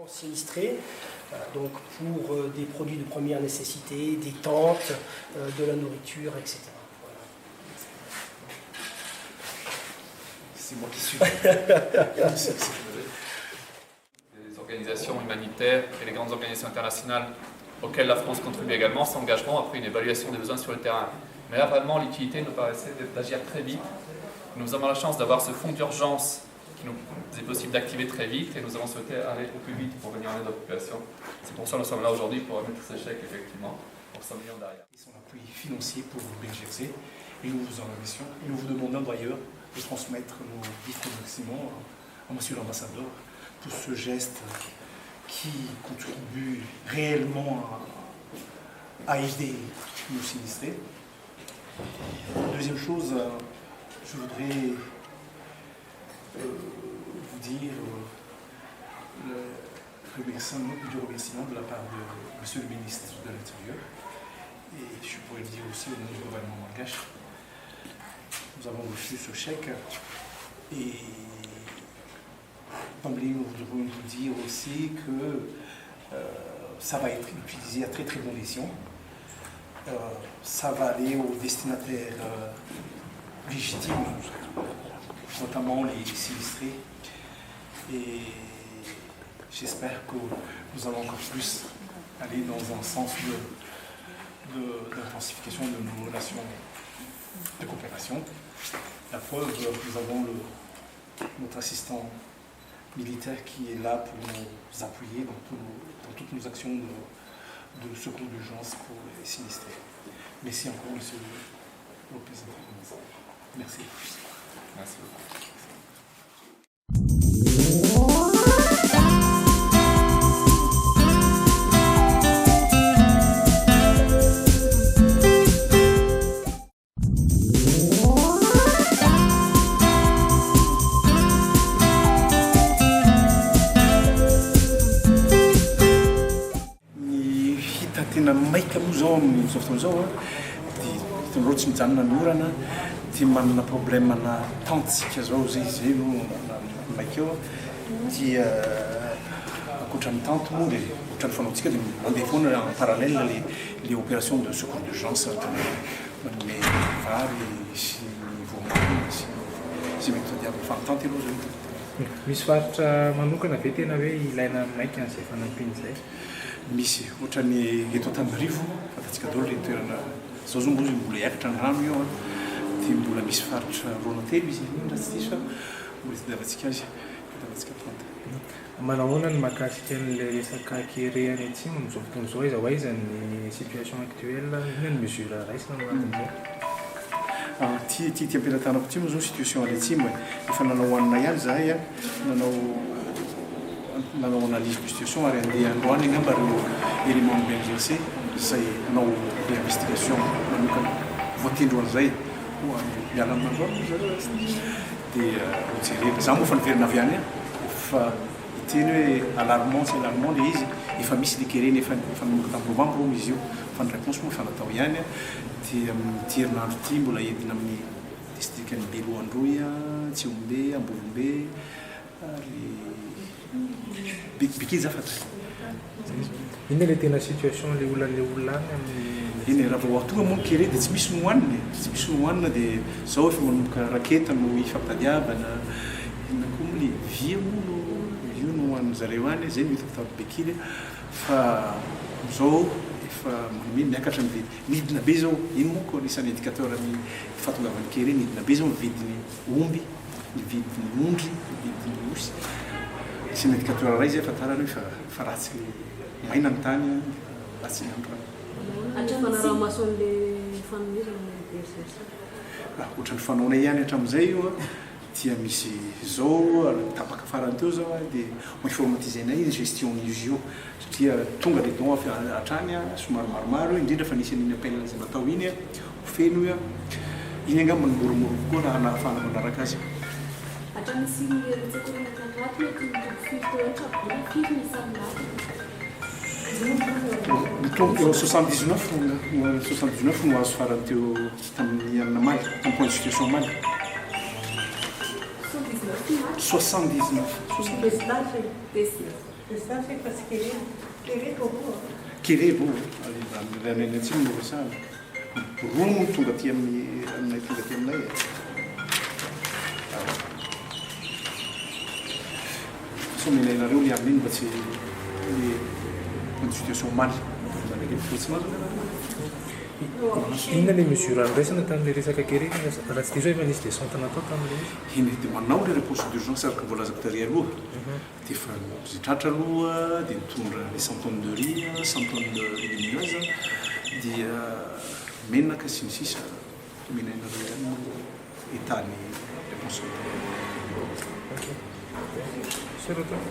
Sinistrés, donc pour des produits de première nécessité, des tentes, de la nourriture, etc. Voilà. C'est moi qui suis. Les organisations humanitaires et les grandes organisations internationales auxquelles la France contribue également s'engageront après une évaluation des besoins sur le terrain. Mais là, vraiment, l'utilité nous paraissait d'agir très vite. Nous avons la chance d'avoir ce fonds d'urgence qui nous est possible d'activer très vite et nous avons souhaité aller au plus vite pour venir en aide aux populations. C'est pour ça que nous sommes là aujourd'hui pour remettre ces chèques, effectivement, pour 100 millions derrière. Son appui financier pour BGC et nous vous en remercions. Et nous vous demandons d'ailleurs de transmettre nos vifs remerciements à Monsieur l'ambassadeur pour ce geste qui contribue réellement à aider nos sinistrés. Deuxième chose, je voudrais vous dire du remerciement de la part de Monsieur le ministre de l'Intérieur et je pourrais le dire aussi au nom du gouvernement malgache. Nous avons reçu ce chèque et d'emblée nous voudrions vous dire aussi que ça va être utilisé à très très bon escient. Ça va aller aux destinataires légitimes, notamment les sinistrés. Et j'espère que nous allons encore plus aller dans un sens d'intensification de nos relations de coopération. La preuve, nous avons notre assistant militaire qui est là pour nous appuyer dans toutes nos actions de secours d'urgence pour les sinistrés. Merci encore, Monsieur le représentant. Merci. Merci beaucoup. Tena maika moa zao amin'izao fotoan'izao dia hitanareo tsy mijanona ny orana dia manana problème na tentsika zao zay no maika eo dia ankoatra ny tente moa dia ohatran'ny fanaontsika dia mandeha foana en parallèle les opérations de secours d'urgence manome vary sy voamaina sy mety diabo fanitante aloha zay. Misy faritra manokana ve tena hoe ilaina maika an'izay fanampin'izay? Misy ohatrany eto Antananarivo fantatsika daholo le toerana zao zao mbola hiakatra ny rano io dia mbola misy faritra roana telo izy indra tsy diso mbola tadiavantsika azy tadiavantsika fanta. Manahoana ny mahakasika an'ilay resaka kere any atsimo amin'izao fotoan'izao aiza ho aiza ny situation actuelle, inona ny mesure raisina anatin'izao? Ty ampelantanako ty moa zao situation any atsimo efa nanao anina ihany zahay nanao analyse de situation ary andeha androany angamba reo élément de BNGC izay nanao investigation manokana voatendro an'izay miala amin'androany dia jerena za moa fa niverina avy any fa hiteny hoe alarmant sy alarmant le izy efa misy le kereny efa nanomboka tamin'ny novembre moa izy io fa ny réponse moa efa natao ihany dia amin'ny herinandro ty mbola entina amin'ny district ny Beloandroy, Tsiombe, Ambolombe ary biky zafatra. Inona ilay tena situation le olona any amin'ny iny raha vao tonga moa kere dia tsy misy nohanina dia zao efa manomboka raketa no ifampitadiavana inona koa moa le via moa io no hoan'ny zareo any zay no hitako Bekile fa zao efa miakatra midina be zao iny moa koa anisan'ny indicateur ny fahatongavan'ny kere midina be zao mividiny omby mividiny ondry mividiny osy sy ny indicateur ray zay fahatarana hoe fa ratsy maina ny tany ratsy ny andro ohatran'ny fanaonay ihany hatramin'izay io dia misy zao tapaka farany teo zao dia informatisenay ny gestion n'izy io satria tonga le don avy hatrany somary maromaro indrindra fa nisy an'iny appel zay natao iny feno io iny angamba nomoromoro koa raha nahafahana manaraka azy. Mitombo eo 79 79 no azo farany teo tamin'ny anina maly tamin'ny point de situation maly 79 kere vo raneny atsiny no resahana roa no tonga ty aminay tonga ty aminay so minainareo le amin'iny mba tsy point de situation maly fotsiny inona le mesure andraisana tamin'le resaka kere raha tsy diso hoe efa nisy dia centre natao tamin'le izy iny dia manao le réponse d'urgence araka voalazako tary aloha dia fa zitratra aloha dia mitondra le 100 tonnes de riz 100 tonnes de légumineuse dia menaka sy ny sisa minainareo ihany etany réponse. Sur le temps.